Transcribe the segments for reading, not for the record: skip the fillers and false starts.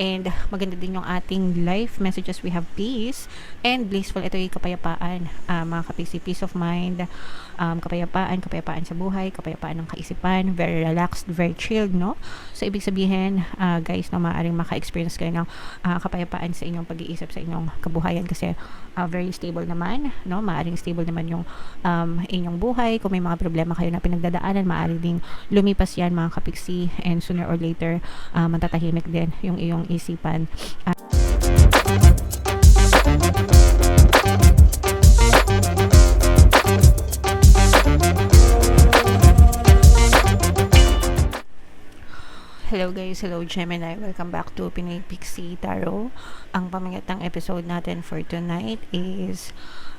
And maganda din yung ating life messages. We have peace and blissful. Ito yung kapayapaan, mga kapiksi, peace of mind, kapayapaan sa buhay, kapayapaan ng kaisipan, very relaxed, very chilled, no? So, ibig sabihin, guys, no, maaaring maka-experience kayo ng kapayapaan sa inyong pag-iisip, sa inyong kabuhayan kasi very stable naman, no? Maaaring stable naman yung inyong buhay. Kung may mga problema kayo na pinagdadaanan, maaaring ding lumipas yan, mga kapiksi, and sooner or later, matatahimik din yung iyong isipan. Hello guys, hello Gemini, welcome back to Pinoy Pixie Tarot. Ang pamagatang episode natin for tonight is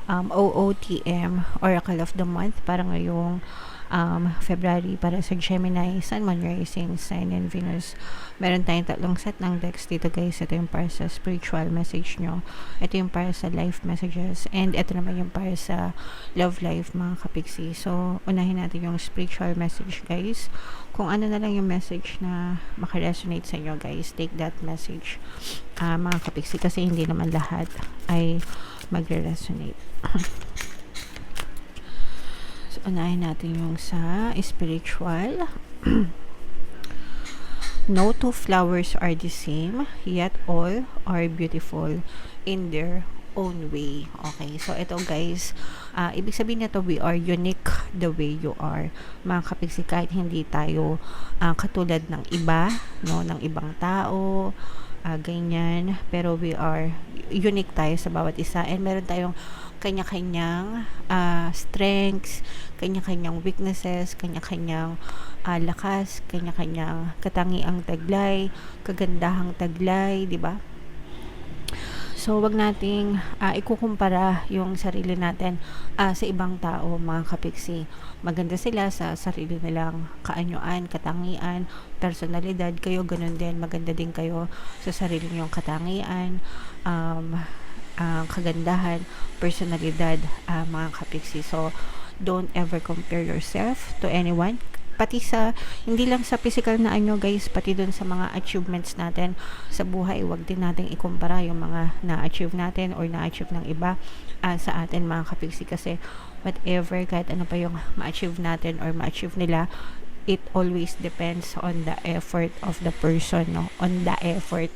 OOTM, Oracle of the Month, para ngayong February para sa Gemini, Sun, Moon, Rising, Sign, and Venus. Meron tayong tatlong set ng decks dito guys. Ito yung para sa spiritual message nyo, ito yung para sa life messages, and ito naman yung para sa love life, mga kapiksi. So, unahin natin yung spiritual message guys. Kung ano na lang yung message na makaresonate sa inyo guys, take that message, mga kapiksi, kasi hindi naman lahat ay magre-resonate. So, unahin natin yung sa spiritual. No two flowers are the same, yet all are beautiful in their own way. Okay, so ito guys, ibig sabihin nito, we are unique the way you are, mga kapiksi, kahit hindi tayo katulad ng iba, no, ng ibang tao, ganyan, pero we are unique tayo sa bawat isa, and meron tayong kanya-kanyang strengths, kanya-kanyang weaknesses, kanya-kanyang lakas, kanya-kanyang katangiang taglay, kagandahang taglay, di ba? So, wag nating ikukumpara yung sarili natin sa ibang tao, mga kapiksi. Maganda sila sa sarili nilang kaanyuan, katangian, personalidad. Kayo ganun din, maganda din kayo sa sarili niyong katangian, kagandahan, personalidad, mga kapiksi. So, don't ever compare yourself to anyone, pati sa, hindi lang sa physical na anyo guys, pati dun sa mga achievements natin sa buhay. Wag din nating ikumpara yung mga na-achieve natin or na-achieve ng iba sa atin, mga kapiksi, kasi whatever, kahit ano pa yung ma-achieve natin or ma-achieve nila, it always depends on the effort of the person, no? On the effort.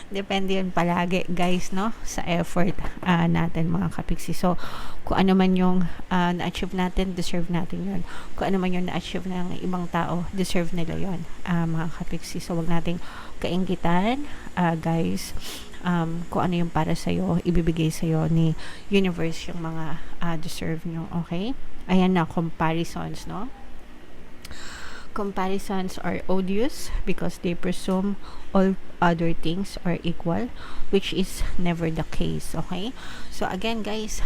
Depende yun palagi guys, no, sa effort natin, mga kapiksi. So, kung ano man yung na-achieve natin, deserve natin yun. Kung ano man yung na-achieve ng ibang tao, deserve nila yun, mga kapiksi. So, wag nating kainggitan, guys, kung ano yung para sa'yo, ibibigay sa'yo ni universe yung mga deserve nyo, okay? Ayan na, comparisons, no? Comparisons are odious because they presume all other things are equal, which is never the case. Okay, so again guys,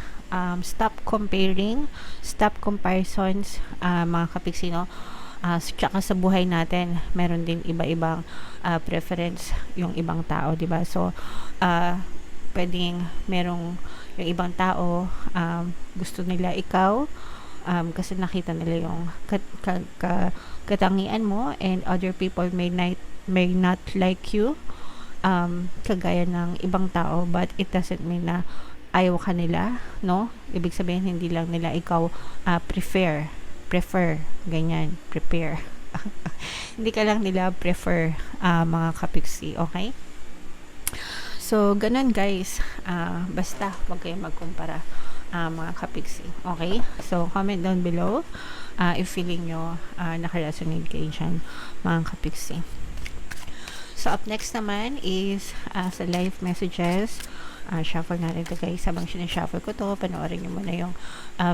stop comparing, stop comparisons, mga kapiksi, no? Tsaka sa buhay natin, meron din iba-ibang preference yung ibang tao, diba? So, pwedeng merong yung ibang tao, gusto nila ikaw, kasi nakita nila yung katangian mo, and other people may not like you, kagaya ng ibang tao, but it doesn't mean na ayaw ka nila, no? Ibig sabihin, hindi lang nila ikaw prefer, ganyan, prepare. Hindi ka lang nila prefer, mga kapiksi, okay? So, ganun guys, basta wag kayong magkumpara, mga kapiksi, okay? So, comment down below if feeling nyo nakaresonate kayo dyan, mga kapiksi. So, up next naman is sa live messages. Shuffle natin ito guys. Habang sinashuffle ko to, panoorin nyo muna yung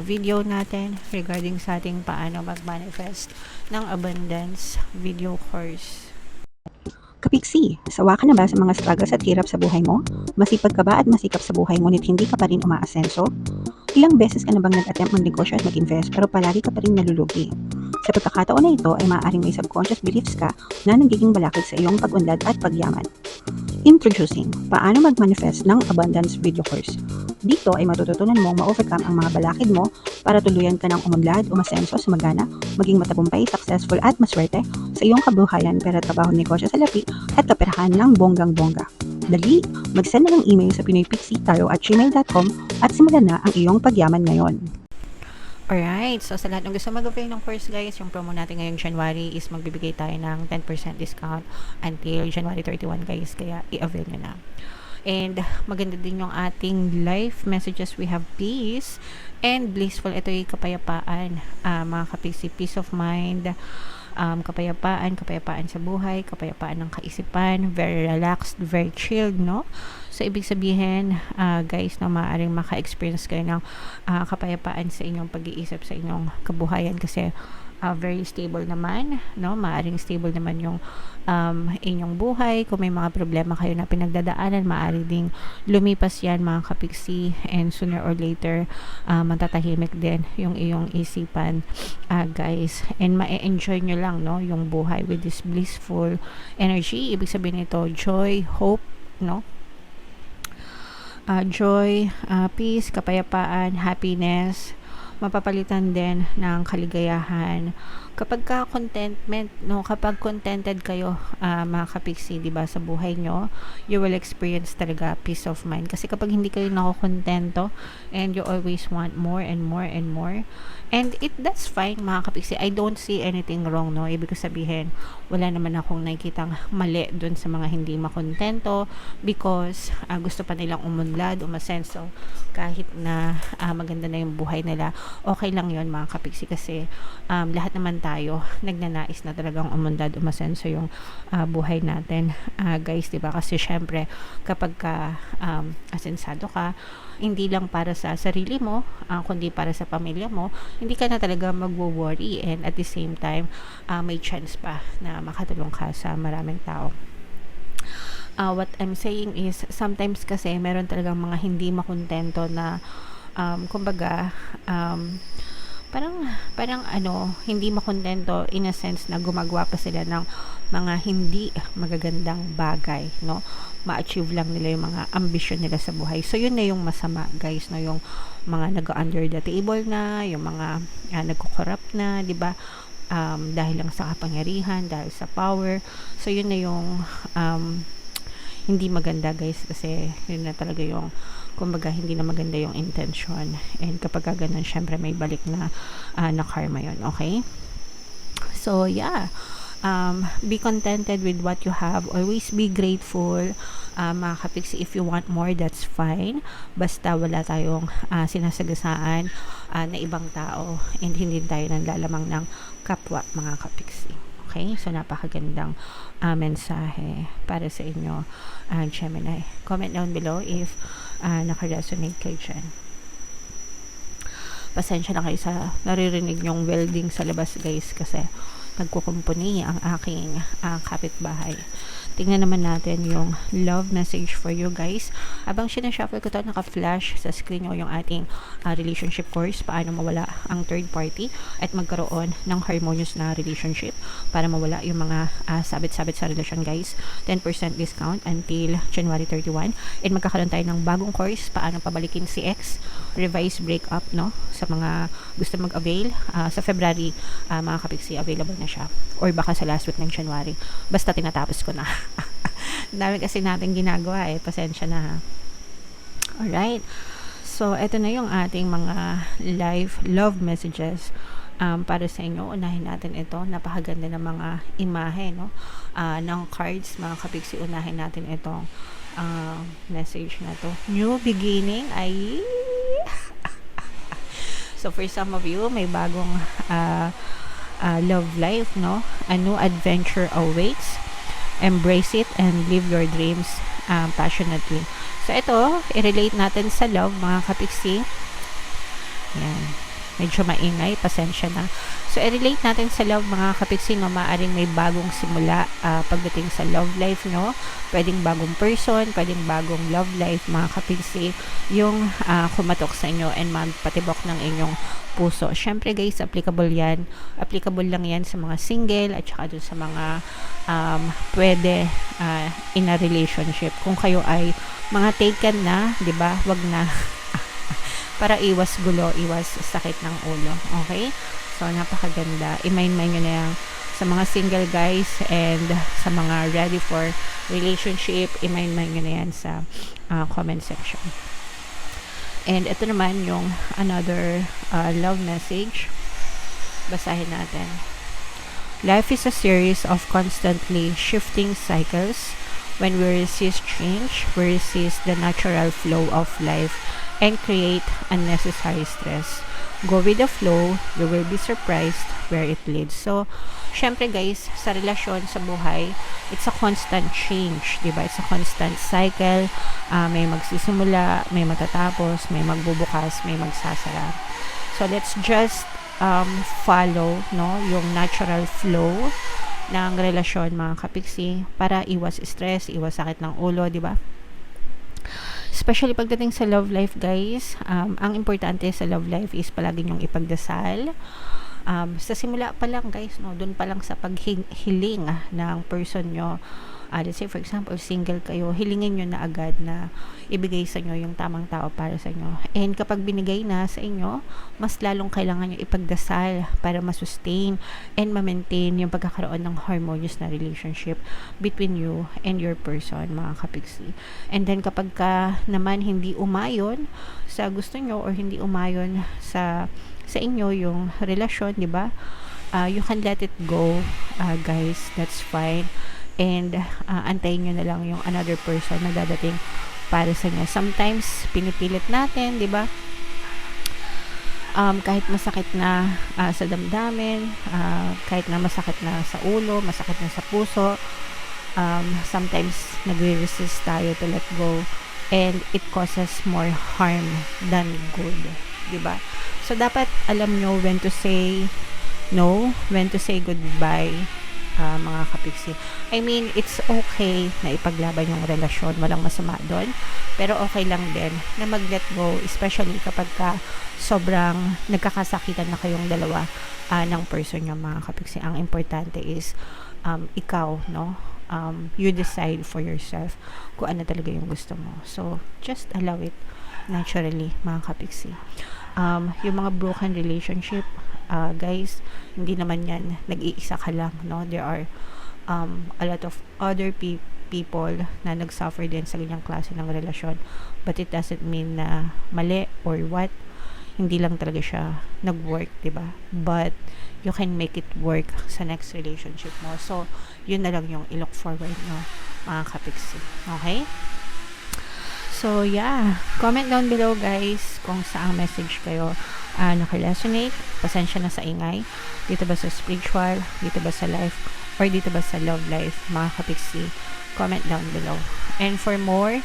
video natin regarding sa ating paano mag-manifest ng abundance video course. Kapiksi, sawa ka na ba sa mga struggles at hirap sa buhay mo? Masipag ka ba at masikap sa buhay ngunit hindi ka pa rin umaasenso? Ilang beses ka na bang nag-attempt mag-negosyo at mag-invest pero palagi ka pa rin nalulugi? Sa pagkakataon na ito ay maaaring may subconscious beliefs ka na nagiging balakid sa iyong pag-unlad at pagyaman. Introducing, paano mag-manifest ng abundance video course. Dito ay matututunan mong ma-overcome ang mga balakid mo para tuluyan ka ng umunlad, umasenso, sumagana, maging matagumpay, successful at maswerte sa iyong kabuhayan, pera, trabaho, negosyo, salapi at kaperahan ng bonggang-bongga. Dali, mag-send na ng email sa pinoypixitaro@gmail.com at simulan na ang iyong pagyaman ngayon. Alright, so sa lahat ng gusto mag-avail ng course guys, yung promo natin ngayong January is magbibigay tayo ng 10% discount until January 31 guys, kaya i-avail nyo na. And maganda din yung ating life messages. We have peace and blissful. Ito yung kapayapaan, mga kapiksi, peace of mind, kapayapaan sa buhay, kapayapaan ng kaisipan, very relaxed, very chilled, no? So, ibig sabihin, guys, na maaaring maka-experience kayo ng kapayapaan sa inyong pag-iisip, sa inyong kabuhayan kasi very stable naman, no? Maaaring stable naman yung inyong buhay. Kung may mga problema kayo na pinagdadaanan, maaari ding lumipas yan, mga kapiksi, and sooner or later, matatahimik din yung iyong isipan, guys. And ma-enjoy nyo lang, no? Yung buhay with this blissful energy. Ibig sabihin nito, joy, hope, no? Joy, peace, kapayapaan, happiness, mapapalitan din ng kaligayahan. Kapag ka contentment, no, kapag contented kayo, mga kapiksi, 'di ba, sa buhay nyo, you will experience talaga peace of mind. Kasi kapag hindi kayo nakokontento and you always want more and more and more, and that's fine, mga kapiksi. I don't see anything wrong, no. Ibig sabihin, wala naman akong nakikitang mali dun sa mga hindi makontento because gusto pa nilang umunlad, umasenso kahit na maganda na yung buhay nila. Okay lang yon, mga kapiksi, kasi lahat naman tayo nagnanais na talagang umunlad, umasenso yung buhay natin, guys, diba? Kasi syempre kapag ka asensado ka, hindi lang para sa sarili mo, kundi para sa pamilya mo, hindi ka na talaga magwo-worry, and at the same time may chance pa na makatulong ka sa maraming tao. What I'm saying is, sometimes kasi meron talagang mga hindi makontento na kumbaga parang hindi makontento in a sense na gumagawa pa sila ng mga hindi magagandang bagay, no? Ma-achieve lang nila yung mga ambisyon nila sa buhay. So yun na yung masama, guys, no? Yung mga nag-under the table na, yung mga nagko-corrupt na, 'di ba? Dahil lang sa kapangyarihan, dahil sa power. So yun na yung hindi maganda, guys, kasi yun na talaga yung kumbaga hindi na maganda yung intention, and kapag ganun, syempre may balik na na karma yun, okay? So yeah, be contented with what you have, always be grateful, mga kapiksi. If you want more, that's fine, basta wala tayong sinasagasaan na ibang tao, and hindi tayo nanlalamang ng kapwa, mga kapiksi. Okay, so napakagandang mensahe para sa inyo, Gemini. Comment down below if naka-resonate kayo dyan. Pasensya na kayo sa naririnig yung welding sa labas, guys, kasi nagkukumpuni ang aking kapitbahay. Tingnan naman natin yung love message for you, guys. Abang sinashuffle ko to, naka-flash sa screen nyo yung ating relationship course, paano mawala ang third party at magkaroon ng harmonious na relationship, para mawala yung mga sabit-sabit sa relasyon, guys. 10% discount until January 31, and magkakaroon tayo ng bagong course, paano pabalikin si ex, revise breakup, no? Sa mga gusto mag-avail, sa February, mga kapiksi, available na siya, or baka sa last week ng January, basta tinatapos ko na. Dami kasi natin ginagawa, pasensya na, ha. Alright, so eto na yung ating mga live love messages para sa inyo. Unahin natin ito, napakaganda ng mga imahe, no, ng cards, mga kapiksi. Unahin natin itong message na to, new beginning. Ay so for some of you, may bagong love life, no, a new adventure awaits. Embrace it and live your dreams passionately. So ito, i-relate natin sa love, mga kapiksi. Yan, medyo maingay, pasensya na. So i-relate natin sa love, mga kapiksi, no, maaring may bagong simula pagdating sa love life, no. Pwedeng bagong person, pwedeng bagong love life, mga kapiksi, yung kumatok sa inyo and magpatibok ng inyong puso. Syempre, guys, applicable lang yan sa mga single at saka dun sa mga pwede in a relationship. Kung kayo ay mga taken na, 'di ba? Wag na para iwas gulo, iwas sakit ng ulo. Okay? So, napakaganda. I-mind nyo na yan sa mga single guys and sa mga ready for relationship. I-mind nyo na yan sa comment section. And ito naman yung another love message. Basahin natin. Life is a series of constantly shifting cycles. When we resist change, we resist the natural flow of life and create unnecessary stress. Go with the flow, you will be surprised where it leads. So, syempre guys, sa relasyon, sa buhay, it's a constant change, diba? It's a constant cycle. May magsisimula, may matatapos, may magbubukas, may magsasara. So, let's just follow, no, yung natural flow ng relasyon, mga kapiksi, para iwas stress, iwas sakit ng ulo, di ba? Especially pagdating sa love life, guys, ang importante sa love life is palagi nyong ipagdasal. Sa simula pa lang, guys, no, doon pa lang sa paghiling ng person nyo. Let's say, for example, single kayo, hilingin nyo na agad na ibigay sa inyo yung tamang tao para sa inyo. And kapag binigay na sa inyo, mas lalong kailangan nyo ipagdasal para masustain and ma-maintain yung pagkakaroon ng harmonious na relationship between you and your person, mga kapiksi. And then kapag ka naman hindi umayon sa gusto nyo or hindi umayon sa inyo yung relasyon, di ba? You can let it go, guys. That's fine. And antayin nyo na lang yung another person na dadating para sa inyo. Sometimes pinipilit natin, di ba? Kahit masakit na sa damdamin, kahit na masakit na sa ulo, masakit na sa puso, sometimes nagre-resist tayo to let go, and it causes more harm than good, di ba? So dapat alam nyo when to say no, when to say goodbye, mga kapiksi. I mean, it's okay na ipaglaban yung relasyon, walang masama doon, pero okay lang din na mag-let go, especially kapag sobrang nagkakasakitan na kayong dalawa ng person yung mga kapiksi. Ang importante is ikaw, no? You decide for yourself kung ano talaga yung gusto mo. So, just allow it naturally, mga kapiksi. Yung mga broken relationship, guys, hindi naman yan nag-iisa ka lang, no? There are a lot of other people na nagsuffer din sa ganyang klase ng relasyon, but it doesn't mean na mali or what, hindi lang talaga siya nag-work, diba? But you can make it work sa next relationship mo. So yun na lang yung i-look forward nyo, mga kapiksi. Okay? So, yeah. Comment down below, guys, kung saang message kayo naka-resonate. Pasensya na sa ingay. Dito ba sa spiritual? Dito ba sa life? Or dito ba sa love life? Mga kapiksi, comment down below. And for more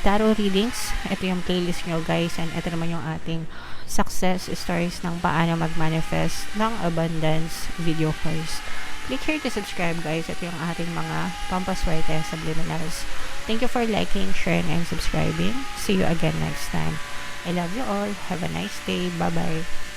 tarot readings, ito yung playlist nyo, guys. And ito naman yung ating success stories ng paano mag-manifest ng abundance video course. Click here to subscribe, guys. Ito yung ating mga pampaswerte subliminals. Thank you for liking, sharing, and subscribing. See you again next time. I love you all. Have a nice day. Bye-bye.